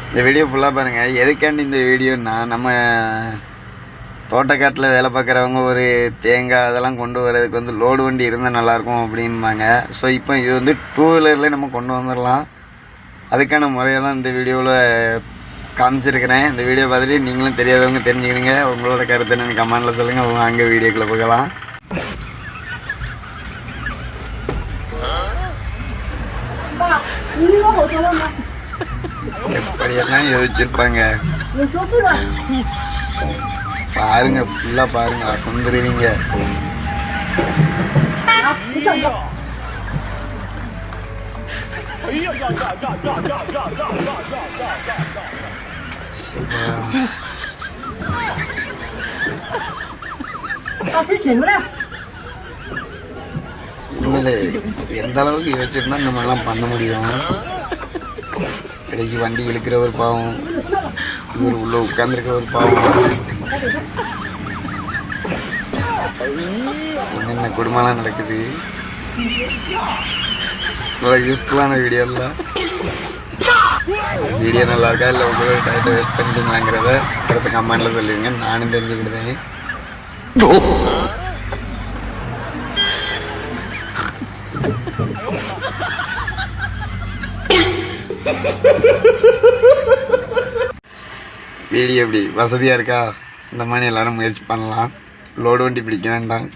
இந்த வீடியோ ஃபுல்லாக பாருங்கள். எதுக்காண்டி இந்த வீடியோன்னா, நம்ம தோட்டக்காட்டில் வேலை பார்க்குறவங்க ஒரு தேங்காய் அதெல்லாம் கொண்டு வரதுக்கு வந்து லோடு வண்டி இருந்தால் நல்லாயிருக்கும் அப்படின்பாங்க. ஸோ இப்போ இது வந்து 2 வீலர்லேயே நம்ம கொண்டு வந்துடலாம். அதுக்கான முறையை தான் இந்த வீடியோவில் காமிச்சிருக்கிறேன். இந்த வீடியோ பார்த்துட்டு நீங்களும் தெரியாதவங்க தெரிஞ்சுக்கிடுங்க. உங்களோட கருத்தை எனக்கு கமெண்டில் சொல்லுங்கள். அங்கே வீடியோக்குள்ளே போகலாம். எப்படியெல்லாம் யோசிச்சிருப்பாங்க பாருங்க. ஃபுல்லா பாருங்க, அசந்துருவீங்க. உண்மையிலே எந்த அளவுக்கு யோசிச்சிருந்தா இந்த மாதிரிலாம் பண்ண முடியும். கடைசி வண்டி இழுக்கிற ஒரு பாவம், இவர் உள்ள உட்கார்ந்துருக்க ஒரு பாவம். என்னென்ன குடும்பம்லாம் நடக்குது. நல்லா யூஸ்ஃபுல்லான வீடியோ இல்லை. வீடியோ நல்லா இருக்கா இல்லை உங்களோட டைத்தை வேஸ்ட் பண்ணிட்டீங்களாங்கிறத அடுத்த கமெண்ட்ல சொல்லுவீங்க. நானும் தெரிஞ்சுக்கிட்டேன். வீடியோ எப்படி வசதியாக இருக்கா? இந்த மாதிரி எல்லோரும் முயற்சி பண்ணலாம். லோடு வண்டி பிடிக்க வேண்டாம்.